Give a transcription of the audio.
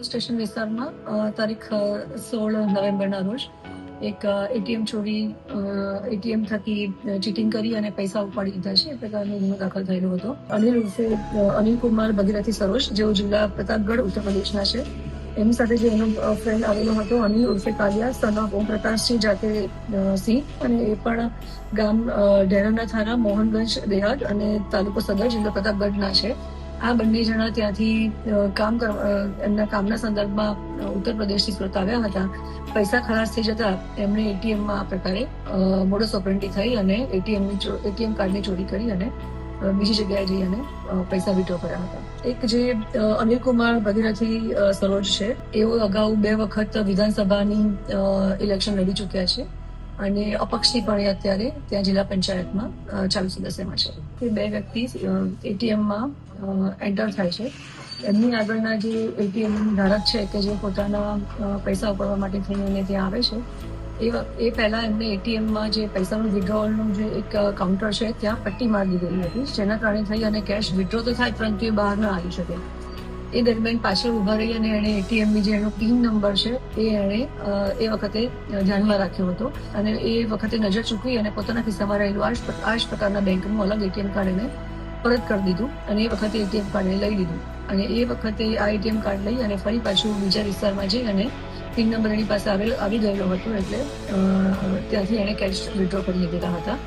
Station વિસ્તારમાં તારીખ 16 નવેમ્બરના રોજ એક એટીએમ એટીએમ થકી ચીટિંગ કરી અને પૈસા ઉપાડી લીધા છે એ પ્રકારનો ગુનો દાખલ થયેલો હતો. અનિલ ઉર્ફે અનિલ કુમાર ભગીરથી સરોજ, જેઓ જિલ્લા પ્રતાપગઢ ઉત્તર પ્રદેશના છે. એમની સાથે જે એનો ફ્રેન્ડ આવેલો હતો અનિલ ઉર્ફે કાલિયા, સન ઓફ ઓમ પ્રકાશસિંહ જાતે સિંહ, અને એ પણ ગામ ઢેરાના થાના, મોહનગંજ દેહાત અને તાલુકો સદર, જિલ્લા પ્રતાપગઢના છે. આ બંને જણા ત્યાંથી એમના કામના સંદર્ભમાં ઉત્તર પ્રદેશથી સુરત આવ્યા હતા. પૈસા ખલાસ થઈ જતા એમણે એટીએમમાં આ પ્રકારે મોડસ ઓપરેન્ડી થઈ અને એટીએમ કાર્ડની ચોરી કરી અને બીજી જગ્યાએ જઈ અને પૈસા વિડ્રો કર્યા હતા. એક જે અનિલ કુમાર ભગીરથી સરોજ છે, એઓ અગાઉ 2 વખત વિધાનસભાની ઇલેક્શન લડી ચૂક્યા છે અને અપક્ષથી પણ અત્યારે ત્યાં જિલ્લા પંચાયતમાં ચાલુ સદસ્યમાં છે. તે 2 વ્યક્તિ એટીએમમાં એન્ટર થાય છે. એમની આગળના જે એટીએમ ધારક છે કે જે પોતાના પૈસા ઉપાડવા માટે થઈને ત્યાં આવે છે, એ પહેલા એમને એટીએમમાં જે પૈસાનું વિડ્રોવલનું જે એક કાઉન્ટર છે ત્યાં પટ્ટી મારી દીધેલી હતી, જેના કારણે થઈ અને કેશ વિડ્રો તો થાય પરંતુ એ બહાર ન આવી શકે. એ દરમિયાન પાછળ ઉભા રહી અને એણે એટીએમની જે એનો પિન નંબર છે એ એણે એ વખતે ધ્યાનમાં રાખ્યો હતો અને એ વખતે નજર ચૂકવી અને પોતાના ખિસ્સામાં રહેલું આ જ પ્રકારના બેંકનું અલગ એટીએમ કાર્ડ એને પરત કરી દીધું અને એ વખતે એટીએમ કાર્ડ લઈ લીધું અને એ વખતે આ એટીએમ કાર્ડ લઈ અને ફરી પાછું બીજા વિસ્તારમાં જઈ અને પિન નંબર એની પાસે આવી ગયેલો હતો, એટલે ત્યાંથી એણે કેશ વિડ્રો કરી લીધેલા હતા.